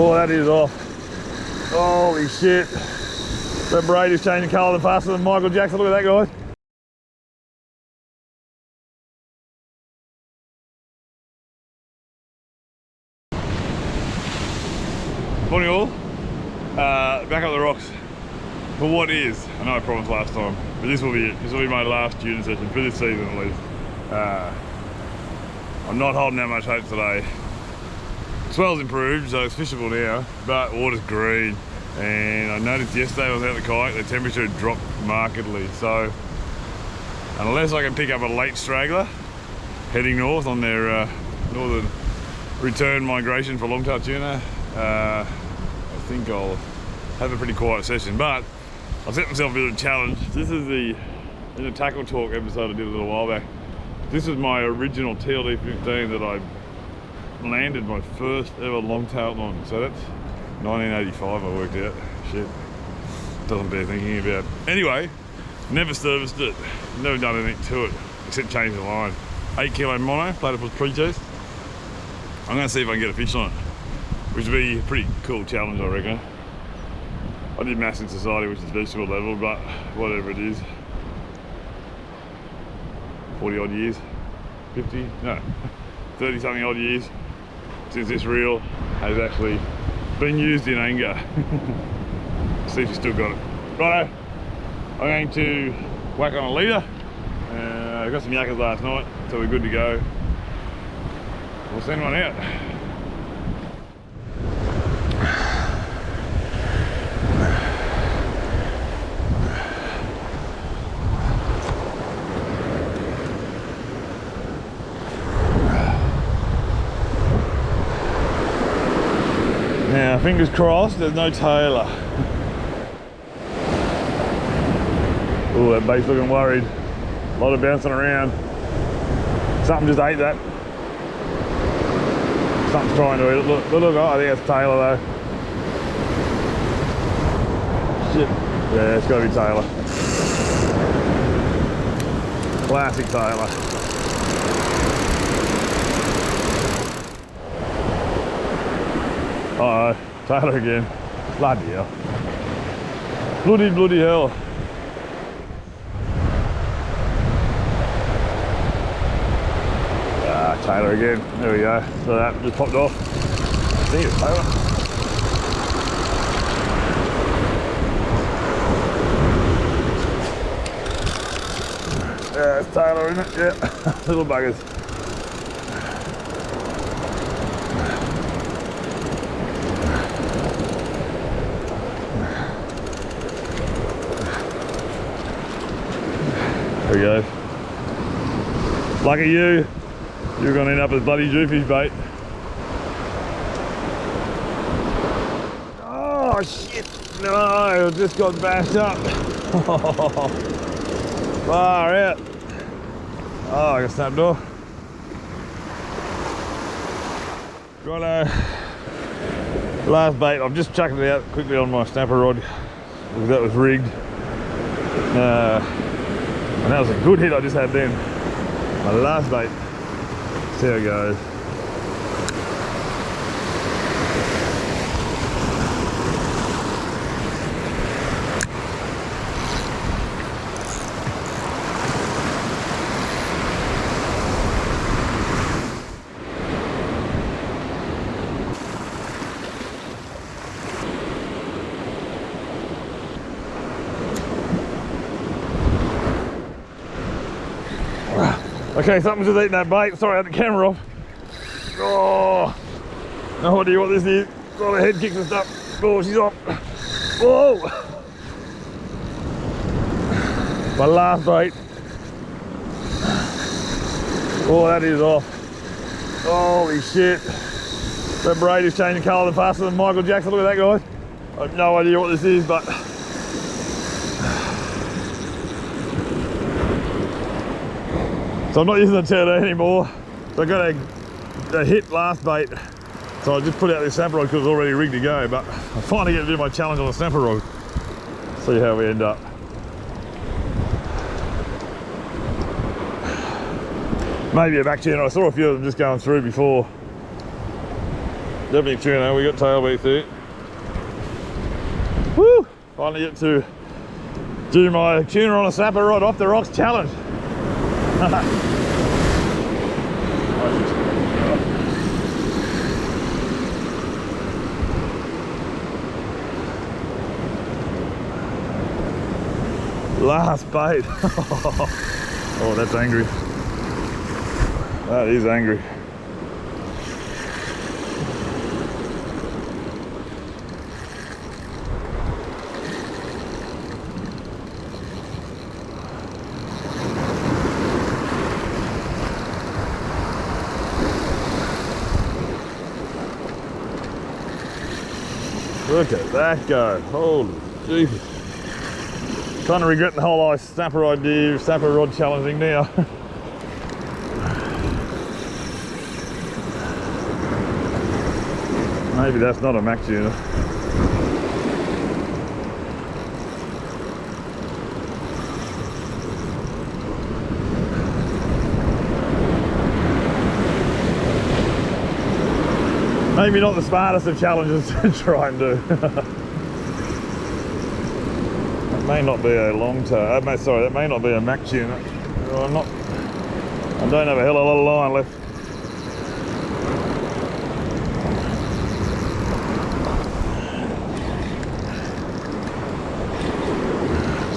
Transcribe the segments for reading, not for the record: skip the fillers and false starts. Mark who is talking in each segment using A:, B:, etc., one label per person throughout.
A: Oh, that is off. Holy shit. That braid is changing colour faster than Michael Jackson. Look at that, guys. Morning all. Back up the rocks for what is, I know I promised last time, but this will be it. This will be my last tuna session for this season at least. I'm not holding that much hope today. Swell's improved, so it's fishable now, but water's green. And I noticed yesterday I was out the kayak, the temperature had dropped markedly. So unless I can pick up a late straggler heading north on their northern return migration for longtail tuna, I think I'll have a pretty quiet session. But I've set myself a bit of a challenge. This is in the Tackle Talk episode I did a little while back. This is my original TLD 15 that I landed my first ever longtail on. So that's 1985 I worked out. Shit. Doesn't bear thinking about. Anyway, never serviced it. Never done anything to it except change the line. 8 kilo mono, platypus pre-test. I'm going to see if I can get a fish on it, which would be a pretty cool challenge, I reckon. I did maths in society, which is vegetable level, but whatever it is. 40 odd years, 50, no, 30 something odd years since this reel has actually been used in anger. See if you still got it. Righto, I'm going to whack on a leader. I got some yakkers last night, so we're good to go. We'll send one out. Now, fingers crossed, there's no Tailor. Oh, that bait's looking worried. A lot of bouncing around. Something just ate that. Something's trying to eat it. Look, oh, I think that's Tailor though. Shit. Yeah, it's gotta be Tailor. Classic Tailor. Uh-oh, Tailor again. Bloody hell. Bloody hell. Ah, Tailor again. There we go. So that just popped off. I think it's Tailor. Yeah, it's Tailor, isn't it? Yeah. Little buggers. There we go. Lucky you, you're going to end up as bloody jewfish bait. Oh shit! No, I just got bashed up. Far out. Oh, I got snapped off. Righto. Last bait. I'm just chucking it out quickly on my snapper rod because that was rigged. And that was a good hit I just had then. My last bait. See how it goes. Okay, something's just eating that bait. Sorry, I had the camera off. Oh, no idea what this is. A lot of head kicks and stuff. Oh, she's off. Whoa! My last bait. Oh, that is off. Holy shit. That braid is changing colour faster than Michael Jackson. Look at that, guys. I have no idea what this is, but so I'm not using the TLD anymore. So I got a hit last bait. So I just put out this snapper rod because it's already rigged to go, but I'm finally going to do my challenge on the snapper rod. See how we end up. Maybe a back channel. I saw a few of them just going through before. Definitely tuna. We got tail beats here. Woo! Finally get to do my tuna on a snapper rod off the rocks challenge. Last bait. Oh, that's angry. That is angry. Look at that go. Holy Jesus. Kind of regret the whole snapper idea, snapper rod challenging now. Maybe that's not a mac tuna. Maybe not the smartest of challenges to try and do. That may not be a long tail. Sorry, that may not be a mac tuna. I don't have a hell of a lot of line left.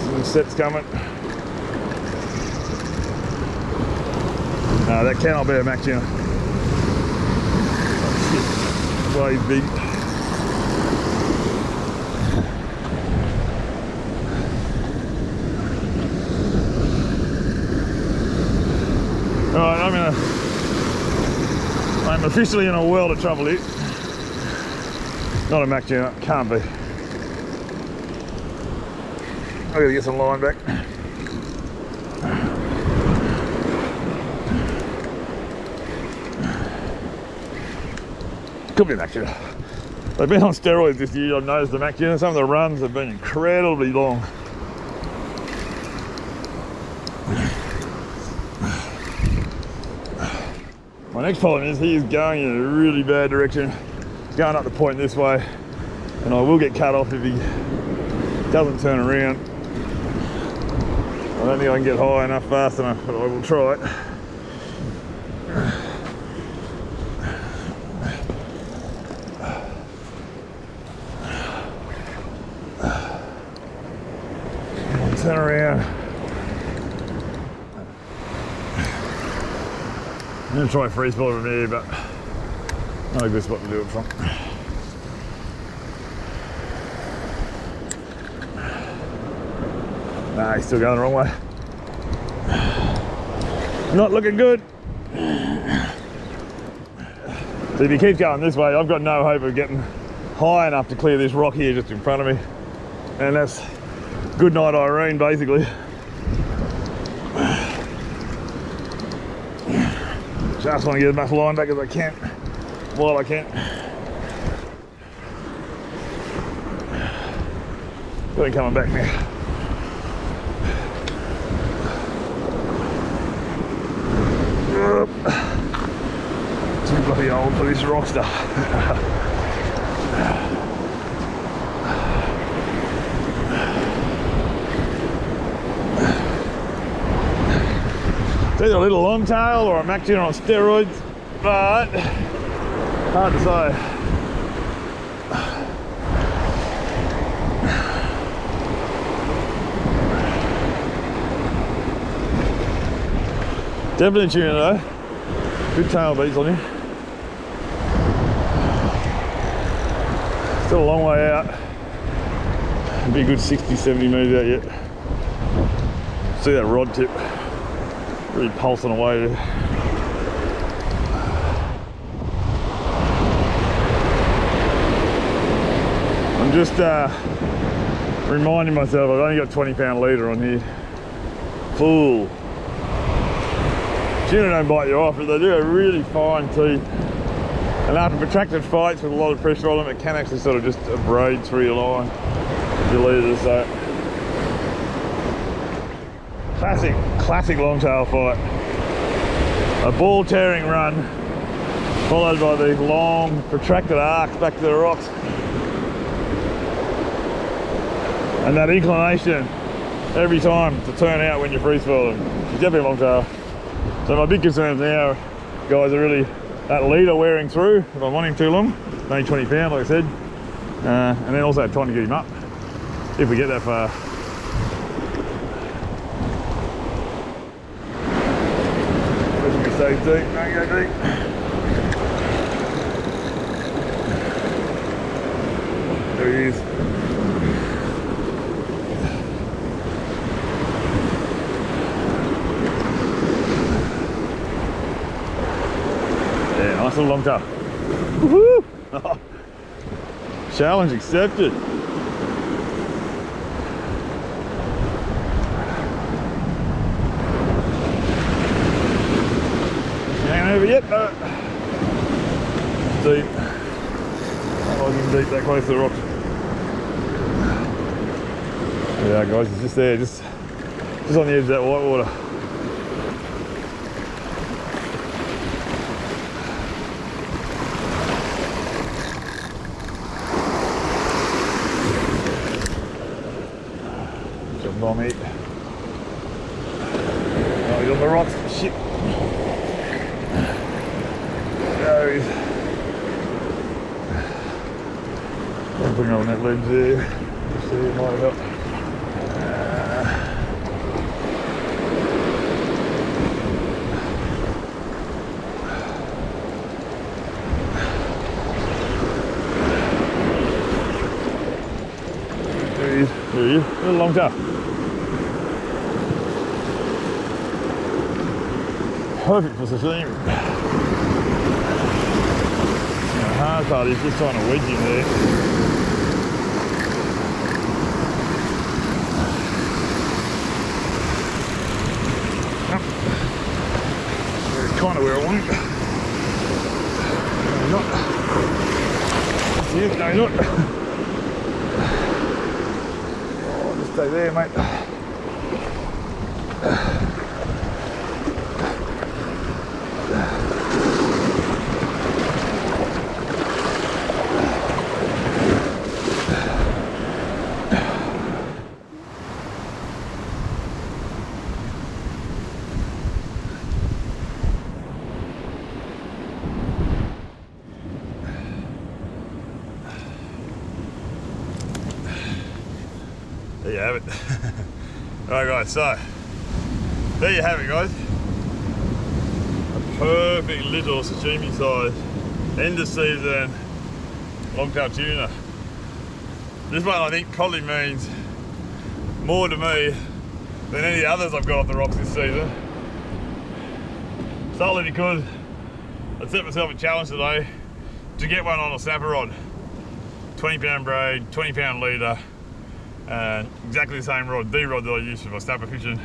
A: Some sets coming. No, that cannot be a mac tuna. Way big. Alright, I'm officially in a world of trouble here. Not a mac tuna, can't be. I gotta get some line back. Could be a mac tuna. They've been on steroids this year, I've noticed the mac tuna. Some of the runs have been incredibly long. My next problem is he is going in a really bad direction. He's going up the point this way, and I will get cut off if he doesn't turn around. I don't think I can get high enough fast enough, but I will try it. Turn around. I'm going to try free spot from here, but not a good spot to do it from. Nah, he's still going the wrong way. Not looking good. So if he keeps going this way, I've got no hope of getting high enough to clear this rock here just in front of me. And that's good night, Irene, basically. Just want to get as much line back as I can while I can. Got him coming back now. Too bloody old for this rock stuff. It's either a little long tail or a mac tuna on steroids, but hard to say. Definitely tuna though. Good tail beats on here. Still a long way out. Be a good 60-70 metres out yet. See that rod tip really pulsing away there. I'm just reminding myself I've only got 20-pound leader on here. Full. Tuna don't bite you off, but they do have really fine teeth. And after protracted fights with a lot of pressure on them, it can actually sort of just abrade through your line, your leader. So classic long tail fight. A ball tearing run followed by these long protracted arcs back to the rocks. And that inclination every time to turn out when you free swell them. It's definitely a long tail. So my big concerns now, guys, are really that leader wearing through if I'm wanting too long, only 20 pound like I said, and then also trying to get him up if we get that far. Pushing me so deep, don't go deep. There he is. Yeah, nice little long tail. Woohoo! Oh. Challenge accepted. Ain't over yet. Deep. I wasn't deep that close to the rocks. Yeah, guys, it's just there, just on the edge of that white water. On me. Oh, he's on the rocks. Shit. There he is. I'm putting on that ledge there. See it might help. There he is. There he is. A little long tail. Perfect for sashimi. The hard part is just trying to wedge him there. It's kind of where I want him. No, he's not. Yes, no, he's not. Oh, just stay there, mate. There you have it. Alright guys, so there you have it guys. A perfect little sashimi size end of season longtail tuna. This one I think probably means more to me than any others I've got off the rocks this season. Solely because I set myself a challenge today to get one on a snapper rod. 20 pound braid, 20 pound leader. Exactly the same rod, the rod that I use for my snapper fishing.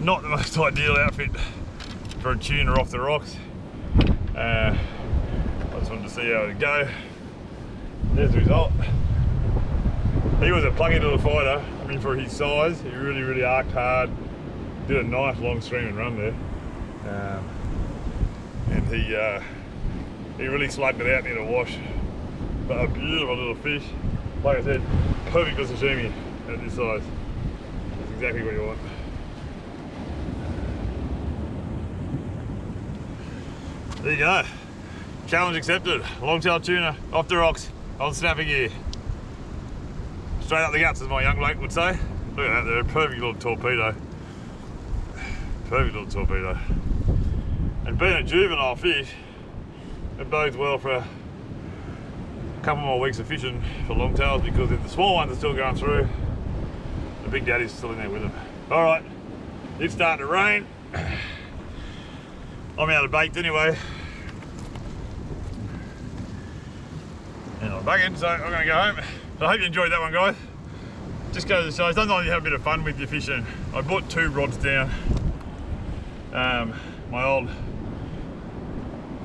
A: Not the most ideal outfit for a tuna off the rocks. I just wanted to see how it would go. There's the result. He was a plucky little fighter. I mean, for his size, he really arced hard. Did a nice long stream and run there. And he really slugged it out near the wash. But a beautiful little fish. Like I said, perfect for sashimi at this size. That's exactly what you want. There you go. Challenge accepted. Longtail tuna off the rocks on snapper gear. Straight up the guts, as my young bloke would say. Look at that, they're a perfect little torpedo. Perfect little torpedo. And being a juvenile fish, it bodes well for a couple more weeks of fishing for longtails, because if the small ones are still going through, the big daddy's still in there with them. All right, it's starting to rain. I'm out of bait anyway. And I'm bugging, so I'm gonna go home. So I hope you enjoyed that one, guys. Just goes to show, sometimes you have a bit of fun with your fishing. I bought 2 rods down. My old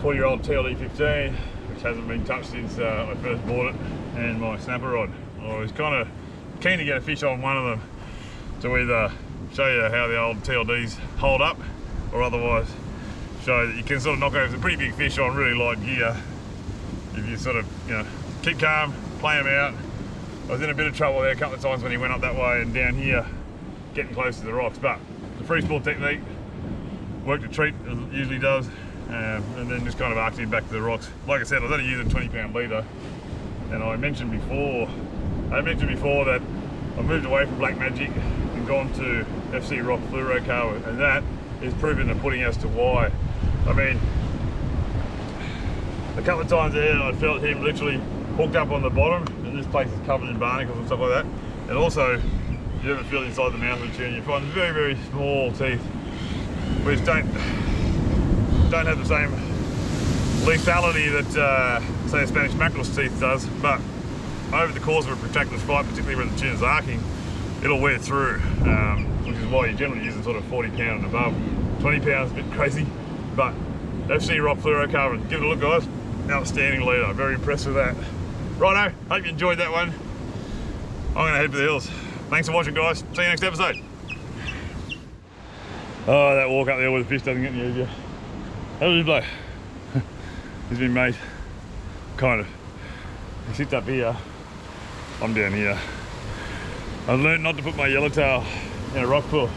A: 40-year-old TLD 15, which hasn't been touched since I first bought it, and my snapper rod. I was kind of keen to get a fish on one of them to either show you how the old TLDs hold up, or otherwise show that you can sort of knock over some pretty big fish on really light gear if you sort of, you know, keep calm, play them out. I was in a bit of trouble there a couple of times when he went up that way and down here, getting close to the rocks, but the free spool technique worked a treat as it usually does, and then just kind of arced him back to the rocks. Like I said, I was only using 20-pound leader, and I mentioned before that I moved away from Black Magic and gone to FC Rock fluorocarbon, and that is proving the pudding as to why. I mean, a couple of times there I felt him literally hooked up on the bottom, and this place is covered in barnacles and stuff like that. And also, you ever feel inside the mouth of the tuna, you find very, very small teeth, which don't have the same lethality that say a Spanish mackerel's teeth does, but over the course of a protracted fight, particularly when the tuna's arcing, it'll wear through, which is why you're generally using sort of 40-pound and above. 20 pounds, a bit crazy, but FC Rock fluorocarbon, give it a look, guys. Outstanding leader, very impressed with that. Righto, hope you enjoyed that one. I'm gonna head to the hills. Thanks for watching, guys. See you next episode. Oh, that walk up there with the fish doesn't get any easier. How did he blow? He's been made kind of. He sits up here, I'm down here. I've learned not to put my yellowtail in a rock pool.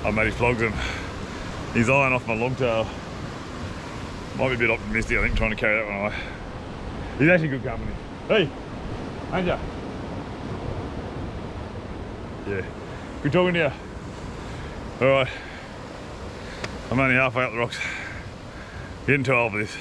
A: Oh mate, he flogs him. He's eyeing off my longtail. Might be a bit optimistic, I think, trying to carry that one away. He's actually good company. Hey, ain't ya? Yeah, good talking to you. All right, I'm only halfway up the rocks. Getting too old for this.